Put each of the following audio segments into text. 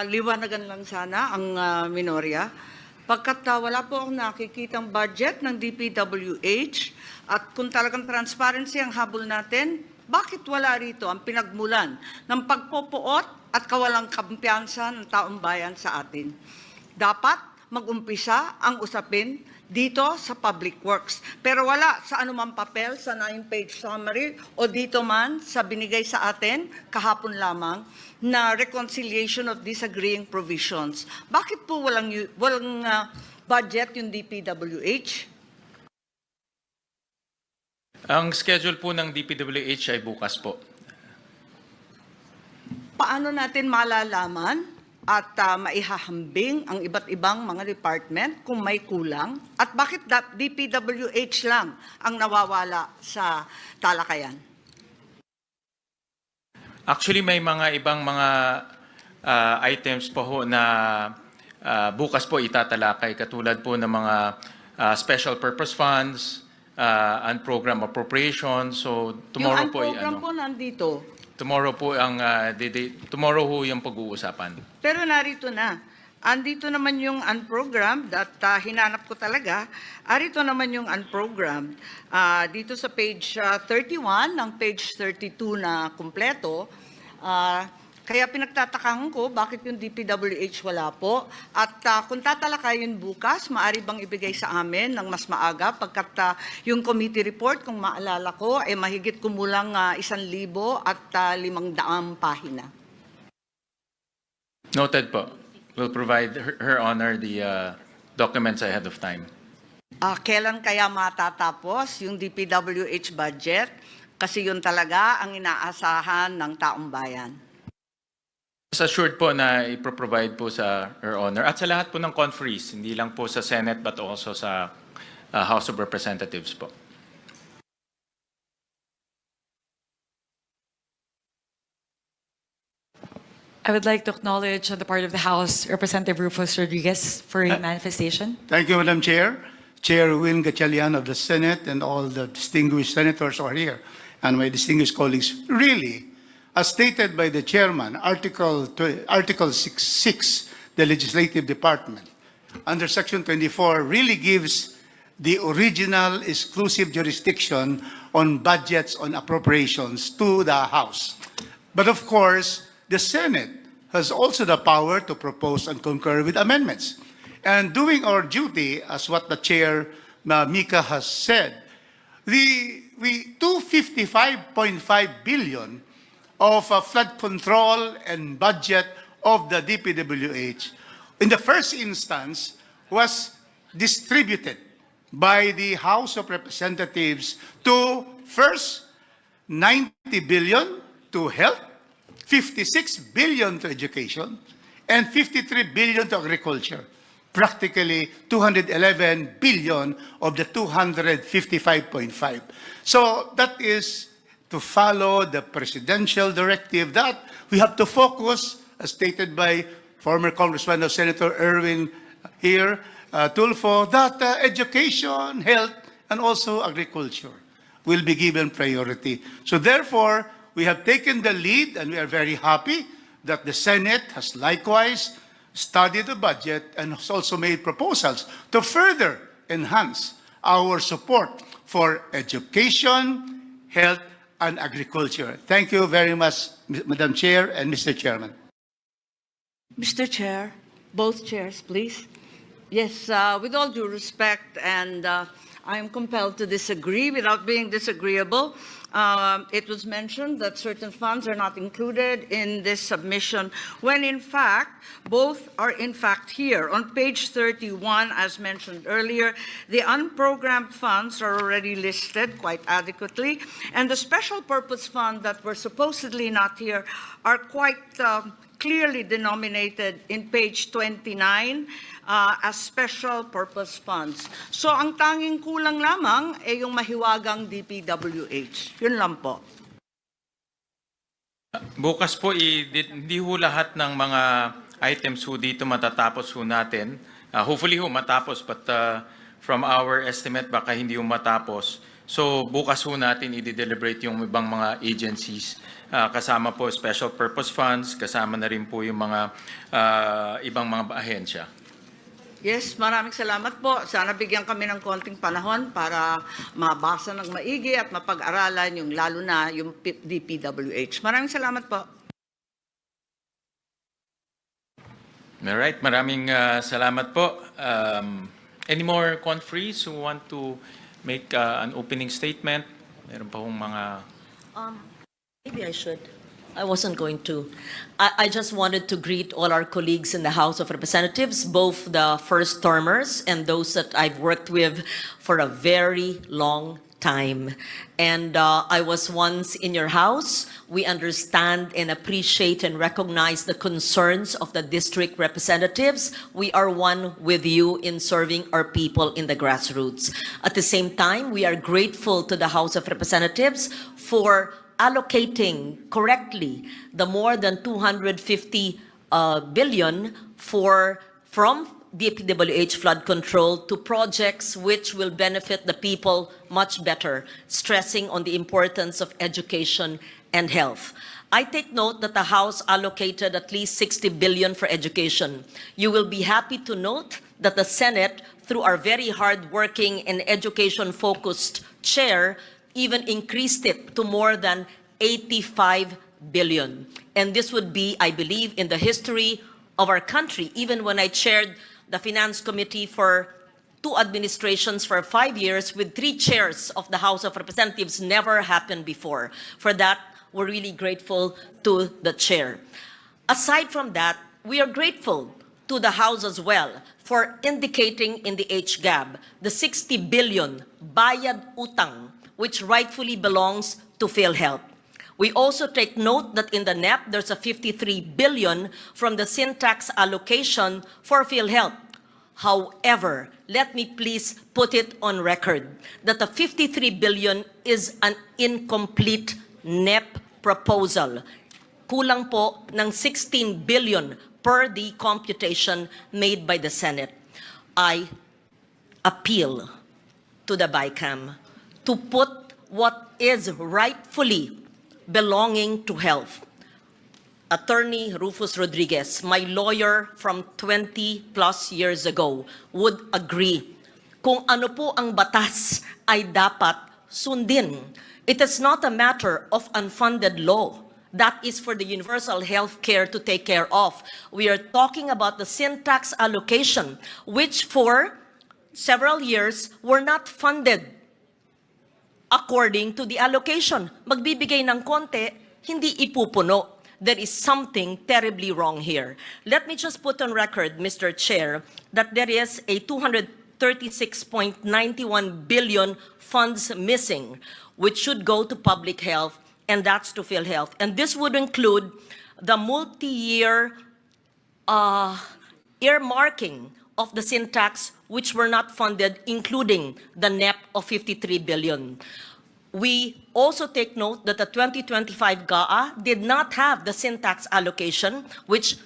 Liwanagan lang sana ang minorya. Pagkat wala po akong nakikitang budget ng DPWH at kung talagang transparency ang habol natin, bakit wala rito ang pinagmulan ng pagpopoot at kawalang kampiyansa ng taong bayan sa atin? Dapat mag-umpisa ang usapin dito sa Public Works. Pero wala sa anumang papel sa 9-page summary o dito man sa binigay sa atin kahapon lamang na reconciliation of disagreeing provisions. Bakit po walang budget yung DPWH? Ang schedule po ng DPWH ay bukas po. Paano natin malalaman at maihahambing ang iba't ibang mga department kung may kulang? At bakit DPWH lang ang nawawala sa talakayan? Actually, may mga ibang mga items po ho na bukas po itatalakay, katulad po ng mga special purpose funds, and program appropriations. So tomorrow po yung program po nandito. Tomorrow po ang tomorrow ho yung pag-uusapan. Pero narito na. Andito naman yung unprogrammed at hinanap ko talaga. Arito naman yung unprogrammed. Dito sa page 31 ng page 32 na kumpleto. Kaya pinagtatakahan ko bakit yung DPWH wala po. At kung tatalakayin bukas, maaari bang ibigay sa amin ng mas maaga pagkat yung committee report, kung maalala ko, ay mahigit kumulang 1,500 pahina. Noted po. We'll provide Her Honor the documents ahead of time. Kailan kaya matatapos yung DPWH budget? Kasi yun talaga ang inaasahan ng taong bayan. Assured po na ipro-provide po sa Her Honor at sa lahat po ng conferees, hindi lang po sa Senate but also sa House of Representatives po. I would like to acknowledge on the part of the House, Representative Rufus Rodriguez for a manifestation. Thank you, Madam Chair. Chair Win Gatchalian of the Senate and all the distinguished senators are here, and my distinguished colleagues. Really, as stated by the chairman, Article 6, the Legislative Department, under Section 24, really gives the original exclusive jurisdiction on budgets, on appropriations to the House. But of course, the Senate has also the power to propose and concur with amendments. And doing our duty, as what the Chair, Mika, has said, we 255.5 billion of flood control and budget of the DPWH, in the first instance, was distributed by the House of Representatives to first 90 billion to health, 56 billion to education, and 53 billion to agriculture. Practically 211 billion of the 255.5. So that is to follow the presidential directive that we have to focus, as stated by former Congressman or Senator Erwin here, Tulfo, that education, health, and also agriculture will be given priority. So therefore, we have taken the lead, and we are very happy that the Senate has likewise studied the budget and has also made proposals to further enhance our support for education, health, and agriculture. Thank you very much, Madam Chair and Mr. Chairman. Mr. Chair, both chairs, please. Yes, with all due respect, and I am compelled to disagree without being disagreeable. It was mentioned that certain funds are not included in this submission, when in fact, both are in fact here. On page 31, as mentioned earlier, the unprogrammed funds are already listed quite adequately, and the special purpose fund that were supposedly not here are quite clearly denominated in page 29 as special purpose funds. So ang tanging kulang lamang ay yung mahiwagang DPWH. Yun lang po. Bukas po, hindi ho lahat ng mga items ho dito matatapos ho natin. Hopefully ho matapos, but from our estimate, baka hindi ho matapos. So bukas ho natin i-deliberate yung ibang mga agencies, kasama po special purpose funds, kasama na rin po yung mga ibang mga ahensya. Yes, maraming salamat po. Sana bigyan kami ng konting panahon para mabasa ng maigi at mapag-aralan yung lalo na yung DPWH. Maraming salamat po. Alright, maraming salamat po. Any more conferees who want to make an opening statement? Meron pa hong mga... Maybe I should. I wasn't going to. I just wanted to greet all our colleagues in the House of Representatives, both the first termers and those that I've worked with for a very long time. And I was once in your house. We understand and appreciate and recognize the concerns of the district representatives. We are one with you in serving our people in the grassroots. At the same time, we are grateful to the House of Representatives for allocating correctly the more than 250 billion from DPWH flood control to projects which will benefit the people much better, stressing on the importance of education and health. I take note that the House allocated at least 60 billion for education. You will be happy to note that the Senate, through our very hard-working and education-focused chair, even increased it to more than 85 billion. And this would be, I believe, in the history of our country. Even when I chaired the Finance Committee for 2 administrations for 5 years with 3 chairs of the House of Representatives, never happened before. For that, we're really grateful to the chair. Aside from that, we are grateful to the House as well for indicating in the HGAB the 60 billion bayad utang which rightfully belongs to PhilHealth. We also take note that in the NEP, there's a 53 billion from the syntax allocation for PhilHealth. However, let me please put it on record that the 53 billion is an incomplete NEP proposal. Kulang po ng 16 billion per the computation made by the Senate. I appeal to the BICAM to put what is rightfully belonging to health. Attorney Rufus Rodriguez, my lawyer from 20 plus years ago, would agree. Kung ano po ang batas ay dapat sundin. It is not a matter of unfunded law. That is for the universal health care to take care of. We are talking about the syntax allocation, which for several years were not funded according to the allocation. Magbibigay ng konti, hindi ipupuno. There is something terribly wrong here. Let me just put on record, Mr. Chair, that there is a 236.91 billion funds missing, which should go to public health, and that's to PhilHealth. And this would include the multi-year earmarking of the syntax which were not funded, including the NEP of 53 billion. We also take note that the 2025 GAA did not have the syntax allocation, which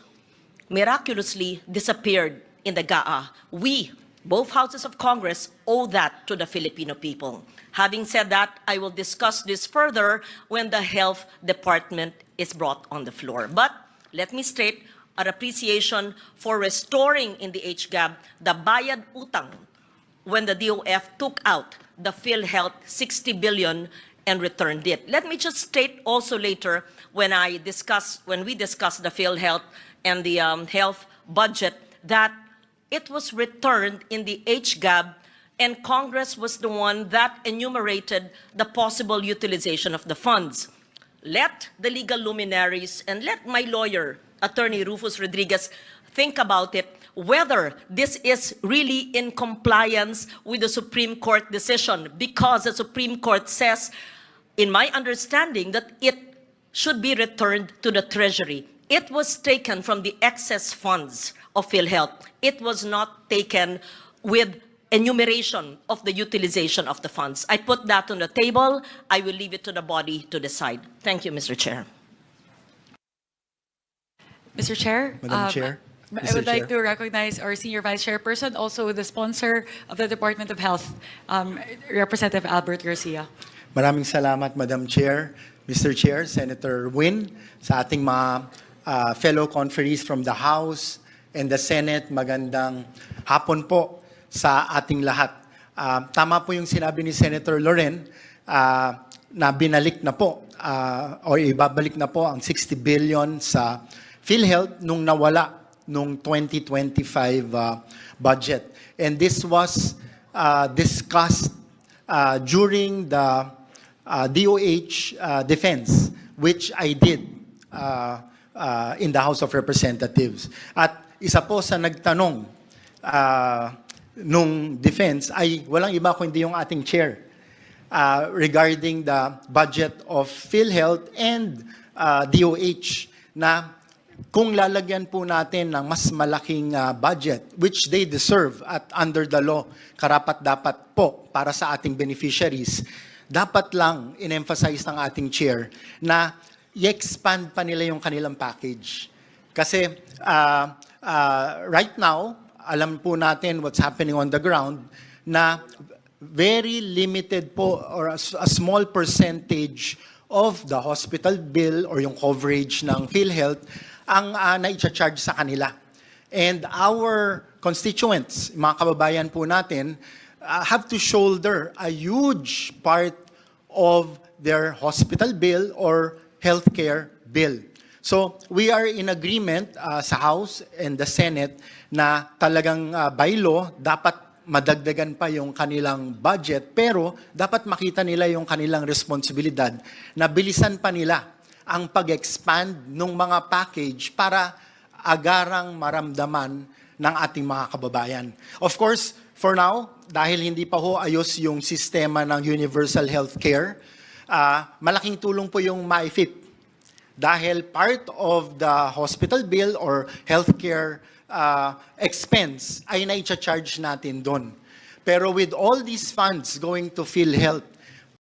miraculously disappeared in the GAA. We, both houses of Congress, owe that to the Filipino people. Having said that, I will discuss this further when the Health Department is brought on the floor. But let me state our appreciation for restoring in the HGAB the bayad utang when the DOF took out the PhilHealth 60 billion and returned it. Let me just state also later when we discuss the PhilHealth and the health budget that it was returned in the HGAB, and Congress was the one that enumerated the possible utilization of the funds. Let the legal luminaries and let my lawyer, Attorney Rufus Rodriguez, think about it, whether this is really in compliance with the Supreme Court decision, because the Supreme Court says, in my understanding, that it should be returned to the Treasury. It was taken from the excess funds of PhilHealth. It was not taken with enumeration of the utilization of the funds. I put that on the table. I will leave it to the body to decide. Thank you, Mr. Chair. Mr. Chair? Madam Chair? I Mr. would like Chair. to recognize our Senior Vice Chairperson, also the sponsor of the Department of Health, Representative Albert Garcia. Maraming salamat, Madam Chair, Mr. Chair, Senator Win, sa ating mga fellow conferees from the House and the Senate. Magandang hapon po sa ating lahat. Tama po yung sinabi ni Senator Loren na binalik na po o ibabalik na po ang 60 billion sa PhilHealth nung nawala nung 2025 budget. And this was discussed during the DOH defense, which I did in the House of Representatives. At isa po sa nagtanong nung defense ay walang iba kundi yung ating chair regarding the budget of PhilHealth and DOH na kung lalagyan po natin ng mas malaking budget, which they deserve at under the law, karapat-dapat po para sa ating beneficiaries, dapat lang in-emphasize ng ating chair na i-expand pa nila yung kanilang package. Kasi right now, alam po natin what's happening on the ground na very limited po or a small percentage of the hospital bill or yung coverage ng PhilHealth ang na-charge sa kanila. And our constituents, mga kababayan po natin, have to shoulder a huge part of their hospital bill or healthcare bill. So we are in agreement sa House and the Senate na talagang by law dapat madagdagan pa yung kanilang budget, pero dapat makita nila yung kanilang responsibilidad na bilisan pa nila ang pag-expand ng mga package para agarang maramdaman ng ating mga kababayan. Of course, for now, dahil hindi pa ho ayos yung sistema ng universal healthcare, malaking tulong po yung MyFIP. Dahil part of the hospital bill or healthcare expense ay na-charge natin doon. Pero with all these funds going to PhilHealth,